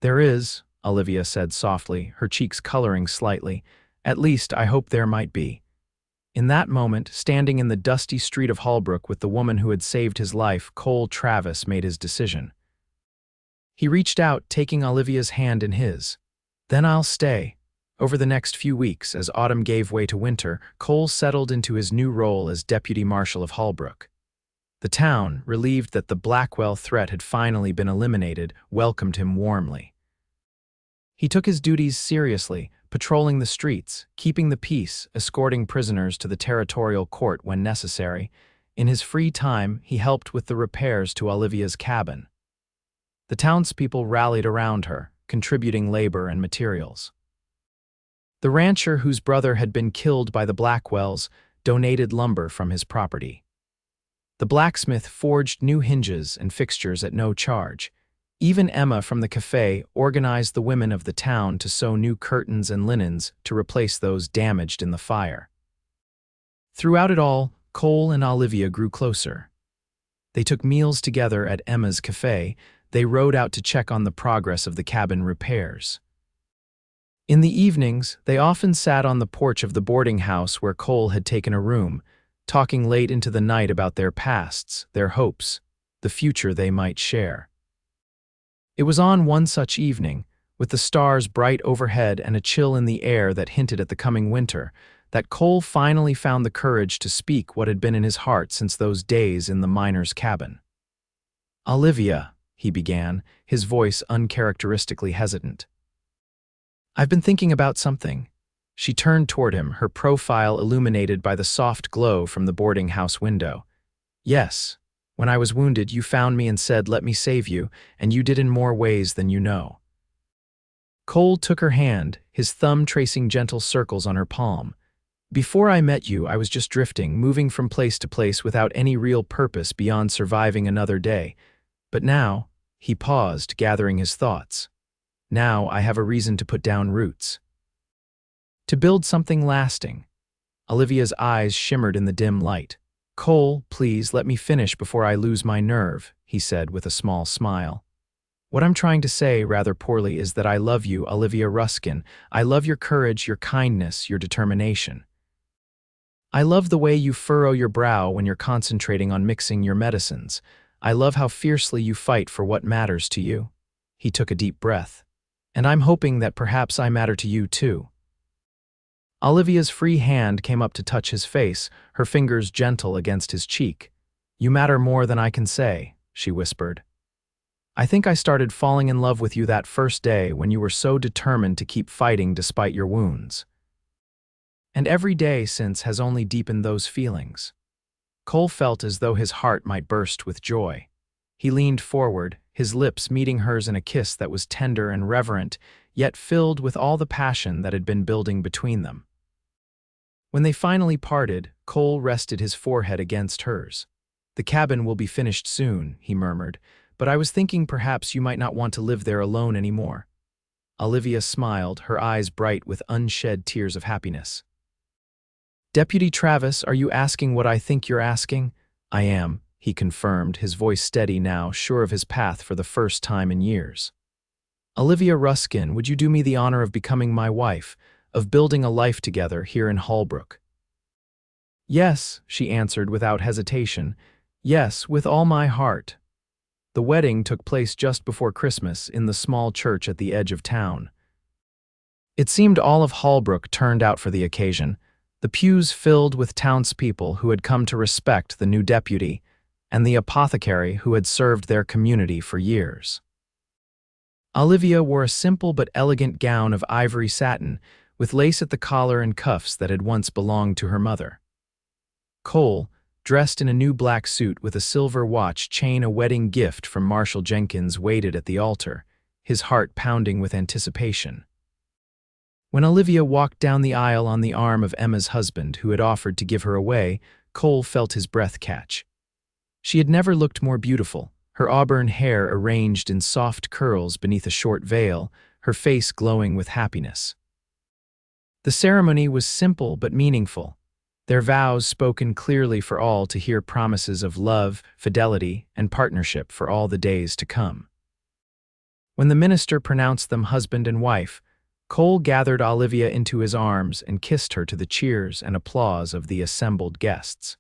"There is," Olivia said softly, her cheeks coloring slightly. "At least, I hope there might be." In that moment, standing in the dusty street of Holbrook with the woman who had saved his life, Cole Travis made his decision. He reached out, taking Olivia's hand in his. "Then I'll stay." Over the next few weeks, as autumn gave way to winter, Cole settled into his new role as Deputy Marshal of Holbrook. The town, relieved that the Blackwell threat had finally been eliminated, welcomed him warmly. He took his duties seriously, patrolling the streets, keeping the peace, escorting prisoners to the territorial court when necessary. In his free time, he helped with the repairs to Olivia's cabin. The townspeople rallied around her, contributing labor and materials. The rancher whose brother had been killed by the Blackwells donated lumber from his property. The blacksmith forged new hinges and fixtures at no charge. Even Emma from the cafe organized the women of the town to sew new curtains and linens to replace those damaged in the fire. Throughout it all, Cole and Olivia grew closer. They took meals together at Emma's cafe. They rode out to check on the progress of the cabin repairs. In the evenings, they often sat on the porch of the boarding house where Cole had taken a room, talking late into the night about their pasts, their hopes, the future they might share. It was on one such evening, with the stars bright overhead and a chill in the air that hinted at the coming winter, that Cole finally found the courage to speak what had been in his heart since those days in the miner's cabin. "Olivia," he began, his voice uncharacteristically hesitant. "I've been thinking about something." She turned toward him, her profile illuminated by the soft glow from the boarding house window. "Yes, when I was wounded, you found me and said, 'Let me save you,' and you did in more ways than you know." Cole took her hand, his thumb tracing gentle circles on her palm. "Before I met you, I was just drifting, moving from place to place without any real purpose beyond surviving another day. But now," he paused, gathering his thoughts, "now I have a reason to put down roots. To build something lasting." Olivia's eyes shimmered in the dim light. "Cole, please let me finish before I lose my nerve," he said with a small smile. What I'm trying to say, rather poorly, is that I love you, Olivia Ruskin. I love your courage, your kindness, your determination. I love the way you furrow your brow when you're concentrating on mixing your medicines. I love how fiercely you fight for what matters to you." He took a deep breath. "And I'm hoping that perhaps I matter to you too." Olivia's free hand came up to touch his face, her fingers gentle against his cheek. "You matter more than I can say," she whispered. "I think I started falling in love with you that first day when you were so determined to keep fighting despite your wounds. And every day since has only deepened those feelings." Cole felt as though his heart might burst with joy. He leaned forward, his lips meeting hers in a kiss that was tender and reverent, yet filled with all the passion that had been building between them. When they finally parted, Cole rested his forehead against hers. "The cabin will be finished soon," he murmured, "but I was thinking perhaps you might not want to live there alone anymore." Olivia smiled, her eyes bright with unshed tears of happiness. "Deputy Travis, are you asking what I think you're asking?" "I am," he confirmed, his voice steady now, sure of his path for the first time in years. "Olivia Ruskin, would you do me the honor of becoming my wife, of building a life together here in Holbrook?" "Yes," she answered without hesitation. "Yes, with all my heart." The wedding took place just before Christmas in the small church at the edge of town. It seemed all of Holbrook turned out for the occasion, the pews filled with townspeople who had come to respect the new deputy, and the apothecary who had served their community for years. Olivia wore a simple but elegant gown of ivory satin, with lace at the collar and cuffs that had once belonged to her mother. Cole, dressed in a new black suit with a silver watch chain, a wedding gift from Marshall Jenkins, waited at the altar, his heart pounding with anticipation. When Olivia walked down the aisle on the arm of Emma's husband, who had offered to give her away, Cole felt his breath catch. She had never looked more beautiful, her auburn hair arranged in soft curls beneath a short veil, her face glowing with happiness. The ceremony was simple but meaningful, their vows spoken clearly for all to hear, promises of love, fidelity, and partnership for all the days to come. When the minister pronounced them husband and wife, Cole gathered Olivia into his arms and kissed her to the cheers and applause of the assembled guests.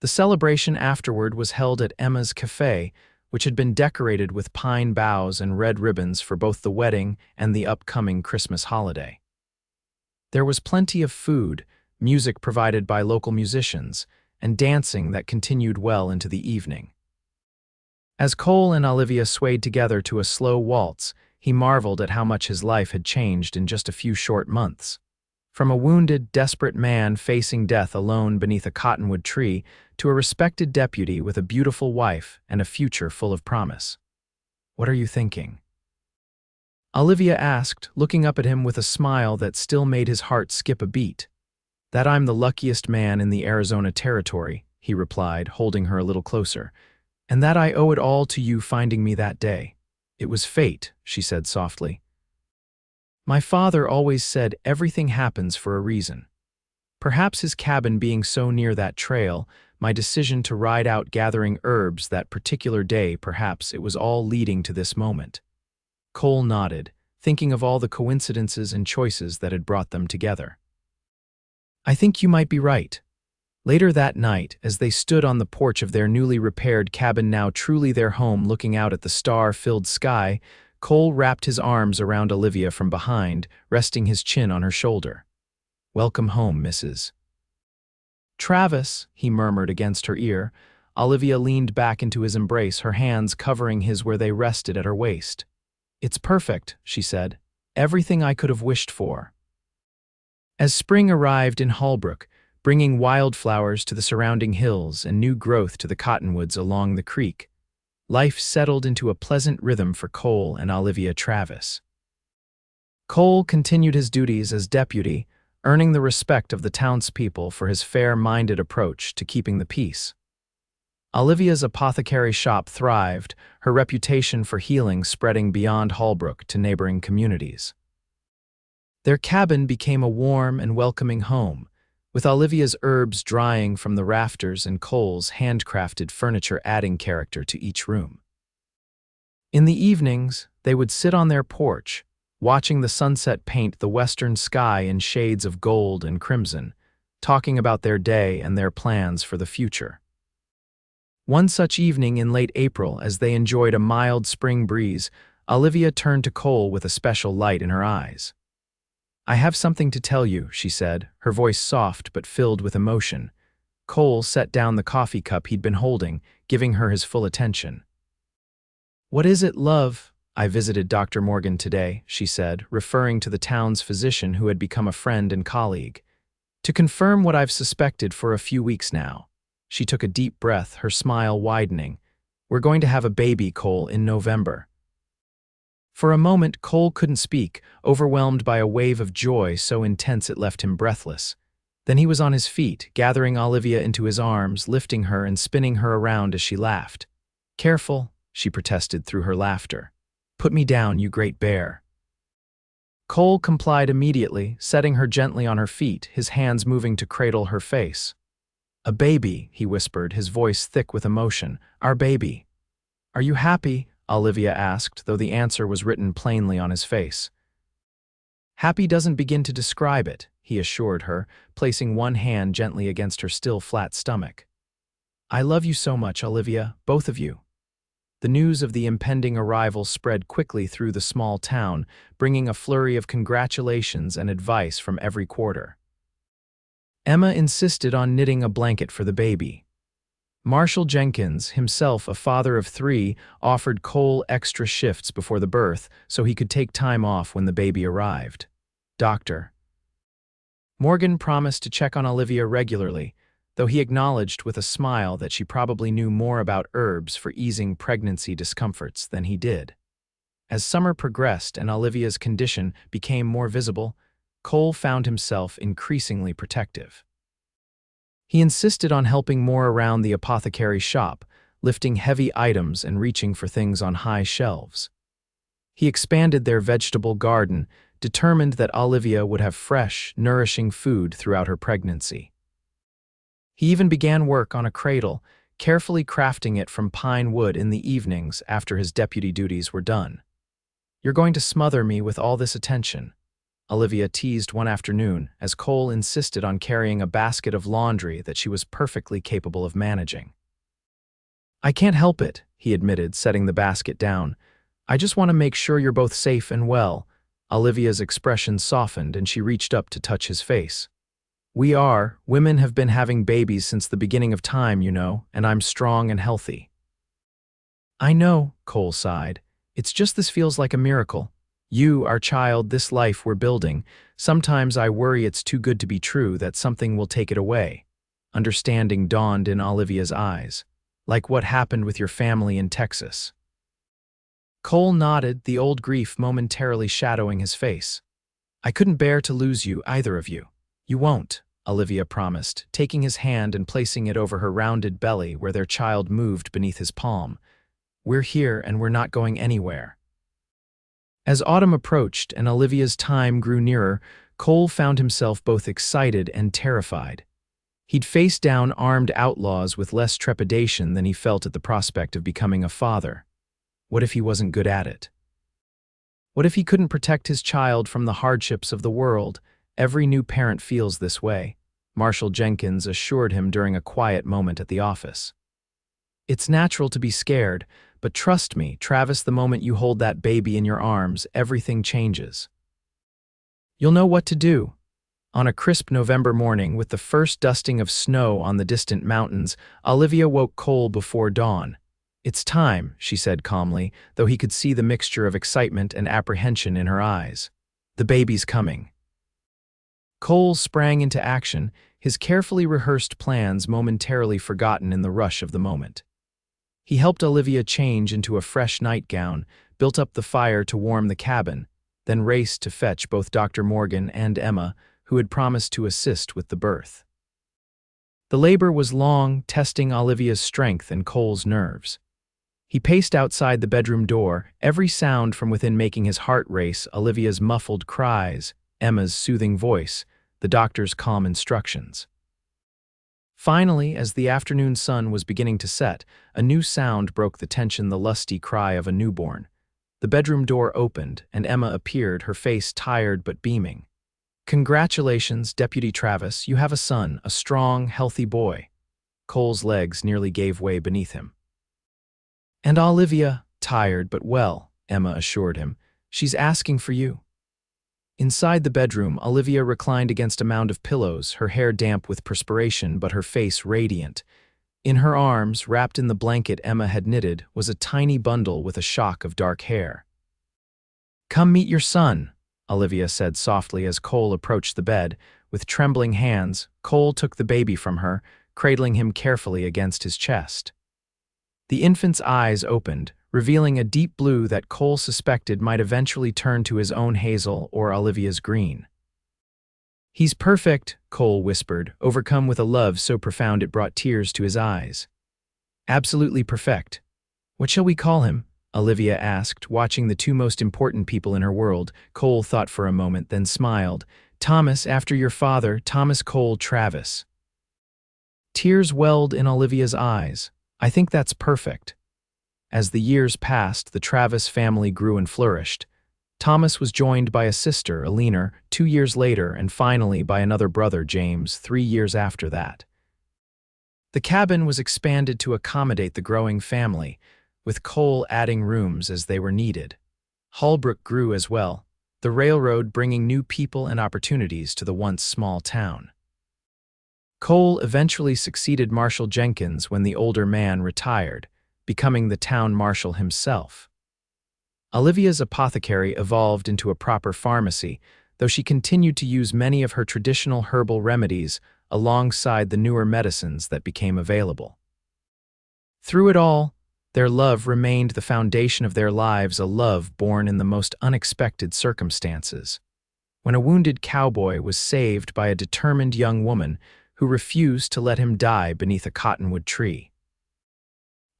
The celebration afterward was held at Emma's Cafe, which had been decorated with pine boughs and red ribbons for both the wedding and the upcoming Christmas holiday. There was plenty of food, music provided by local musicians, and dancing that continued well into the evening. As Cole and Olivia swayed together to a slow waltz, he marveled at how much his life had changed in just a few short months. From a wounded, desperate man facing death alone beneath a cottonwood tree to a respected deputy with a beautiful wife and a future full of promise. "What are you thinking?" Olivia asked, looking up at him with a smile that still made his heart skip a beat. "That I'm the luckiest man in the Arizona Territory," he replied, holding her a little closer, "and that I owe it all to you finding me that day. It was fate," she said softly. "My father always said everything happens for a reason. Perhaps his cabin being so near that trail, my decision to ride out gathering herbs that particular day, perhaps it was all leading to this moment." Cole nodded, thinking of all the coincidences and choices that had brought them together. "I think you might be right." Later that night, as they stood on the porch of their newly repaired cabin, now truly their home, looking out at the star-filled sky, Cole wrapped his arms around Olivia from behind, resting his chin on her shoulder. "Welcome home, Mrs. Travis," he murmured against her ear. Olivia leaned back into his embrace, her hands covering his where they rested at her waist. "It's perfect," she said. "Everything I could have wished for." As spring arrived in Holbrook, bringing wildflowers to the surrounding hills and new growth to the cottonwoods along the creek, life settled into a pleasant rhythm for Cole and Olivia Travis. Cole continued his duties as deputy, earning the respect of the townspeople for his fair-minded approach to keeping the peace. Olivia's apothecary shop thrived, her reputation for healing spreading beyond Holbrook to neighboring communities. Their cabin became a warm and welcoming home, with Olivia's herbs drying from the rafters and Cole's handcrafted furniture adding character to each room. In the evenings, they would sit on their porch, watching the sunset paint the western sky in shades of gold and crimson, talking about their day and their plans for the future. One such evening in late April, as they enjoyed a mild spring breeze, Olivia turned to Cole with a special light in her eyes. "I have something to tell you," she said, her voice soft but filled with emotion. Cole set down the coffee cup he'd been holding, giving her his full attention. "What is it, love?" "I visited Dr. Morgan today," she said, referring to the town's physician who had become a friend and colleague, "to confirm what I've suspected for a few weeks now." She took a deep breath, her smile widening. "We're going to have a baby, Cole, in November." For a moment, Cole couldn't speak, overwhelmed by a wave of joy so intense it left him breathless. Then he was on his feet, gathering Olivia into his arms, lifting her and spinning her around as she laughed. "Careful," she protested through her laughter. "Put me down, you great bear." Cole complied immediately, setting her gently on her feet, his hands moving to cradle her face. "A baby," he whispered, his voice thick with emotion. "Our baby." "Are you happy?" Olivia asked, though the answer was written plainly on his face. "Happy doesn't begin to describe it," he assured her, placing one hand gently against her still flat stomach. "I love you so much, Olivia, both of you." The news of the impending arrival spread quickly through the small town, bringing a flurry of congratulations and advice from every quarter. Emma insisted on knitting a blanket for the baby. Marshall Jenkins, himself a father of 3, offered Cole extra shifts before the birth so he could take time off when the baby arrived. Dr. Morgan promised to check on Olivia regularly, though he acknowledged with a smile that she probably knew more about herbs for easing pregnancy discomforts than he did. As summer progressed and Olivia's condition became more visible, Cole found himself increasingly protective. He insisted on helping more around the apothecary shop, lifting heavy items and reaching for things on high shelves. He expanded their vegetable garden, determined that Olivia would have fresh, nourishing food throughout her pregnancy. He even began work on a cradle, carefully crafting it from pine wood in the evenings after his deputy duties were done. "You're going to smother me with all this attention," Olivia teased one afternoon as Cole insisted on carrying a basket of laundry that she was perfectly capable of managing. "I can't help it," he admitted, setting the basket down. "I just want to make sure you're both safe and well." Olivia's expression softened and she reached up to touch his face. Women have been having babies since the beginning of time, you know, and I'm strong and healthy." "I know," Cole sighed. "It's just this feels like a miracle. You, our child, this life we're building. Sometimes I worry it's too good to be true, that something will take it away." Understanding dawned in Olivia's eyes. "Like what happened with your family in Texas." Cole nodded, the old grief momentarily shadowing his face. "I couldn't bear to lose you, either of you." "You won't," Olivia promised, taking his hand and placing it over her rounded belly where their child moved beneath his palm. "We're here and we're not going anywhere." As autumn approached and Olivia's time grew nearer, Cole found himself both excited and terrified. He'd faced down armed outlaws with less trepidation than he felt at the prospect of becoming a father. What if he wasn't good at it? What if he couldn't protect his child from the hardships of the world? "Every new parent feels this way," Marshall Jenkins assured him during a quiet moment at the office. "It's natural to be scared, but trust me, Travis, the moment you hold that baby in your arms, everything changes. You'll know what to do." On a crisp November morning, with the first dusting of snow on the distant mountains, Olivia woke Cole before dawn. "It's time," she said calmly, though he could see the mixture of excitement and apprehension in her eyes. "The baby's coming." Cole sprang into action, his carefully rehearsed plans momentarily forgotten in the rush of the moment. He helped Olivia change into a fresh nightgown, built up the fire to warm the cabin, then raced to fetch both Dr. Morgan and Emma, who had promised to assist with the birth. The labor was long, testing Olivia's strength and Cole's nerves. He paced outside the bedroom door, every sound from within making his heart race: Olivia's muffled cries, Emma's soothing voice, the doctor's calm instructions. Finally, as the afternoon sun was beginning to set, a new sound broke the tension, the lusty cry of a newborn. The bedroom door opened, and Emma appeared, her face tired but beaming. "Congratulations, Deputy Travis, you have a son, a strong, healthy boy." Cole's legs nearly gave way beneath him. "And Olivia, tired but well," Emma assured him. "She's asking for you." Inside the bedroom, Olivia reclined against a mound of pillows, her hair damp with perspiration but her face radiant. In her arms, wrapped in the blanket Emma had knitted, was a tiny bundle with a shock of dark hair. "Come meet your son," Olivia said softly as Cole approached the bed. With trembling hands, Cole took the baby from her, cradling him carefully against his chest. The infant's eyes opened, revealing a deep blue that Cole suspected might eventually turn to his own hazel or Olivia's green. "He's perfect," Cole whispered, overcome with a love so profound it brought tears to his eyes. "Absolutely perfect. What shall we call him?" Olivia asked, watching the two most important people in her world. Cole thought for a moment, then smiled. "Thomas, after your father, Thomas Cole Travis." Tears welled in Olivia's eyes. "I think that's perfect." As the years passed, the Travis family grew and flourished. Thomas was joined by a sister, Alina, 2 years later, and finally by another brother, James, 3 years after that. The cabin was expanded to accommodate the growing family, with Cole adding rooms as they were needed. Holbrook grew as well, the railroad bringing new people and opportunities to the once small town. Cole eventually succeeded Marshal Jenkins when the older man retired, becoming the town marshal himself. Olivia's apothecary evolved into a proper pharmacy, though she continued to use many of her traditional herbal remedies alongside the newer medicines that became available. Through it all, their love remained the foundation of their lives, a love born in the most unexpected circumstances. When a wounded cowboy was saved by a determined young woman who refused to let him die beneath a cottonwood tree.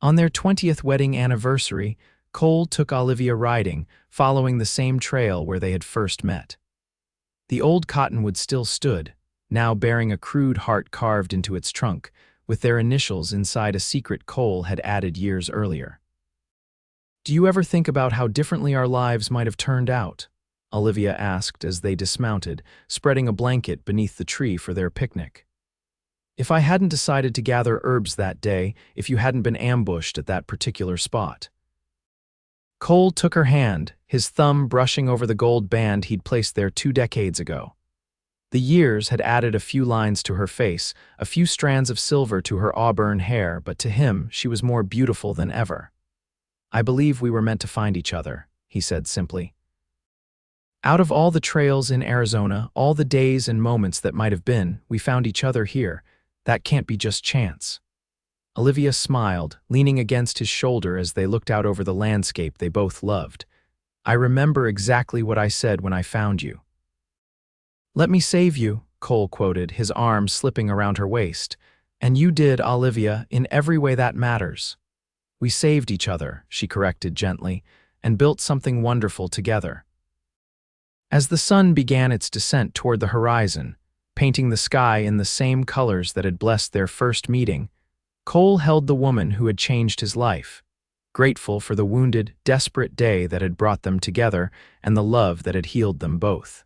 On their 20th wedding anniversary, Cole took Olivia riding, following the same trail where they had first met. The old cottonwood still stood, now bearing a crude heart carved into its trunk, with their initials inside a secret Cole had added years earlier. "Do you ever think about how differently our lives might have turned out?" Olivia asked as they dismounted, spreading a blanket beneath the tree for their picnic. "If I hadn't decided to gather herbs that day, if you hadn't been ambushed at that particular spot." Cole took her hand, his thumb brushing over the gold band he'd placed there 2 decades ago. The years had added a few lines to her face, a few strands of silver to her auburn hair, but to him she was more beautiful than ever. "I believe we were meant to find each other," he said simply. "Out of all the trails in Arizona, all the days and moments that might have been, we found each other here. That can't be just chance." Olivia smiled, leaning against his shoulder as they looked out over the landscape they both loved. "I remember exactly what I said when I found you." "Let me save you," Cole quoted, his arm slipping around her waist. "And you did, Olivia, in every way that matters." "We saved each other," she corrected gently, "and built something wonderful together." As the sun began its descent toward the horizon, painting the sky in the same colors that had blessed their first meeting, Cole held the woman who had changed his life, grateful for the wounded, desperate day that had brought them together and the love that had healed them both.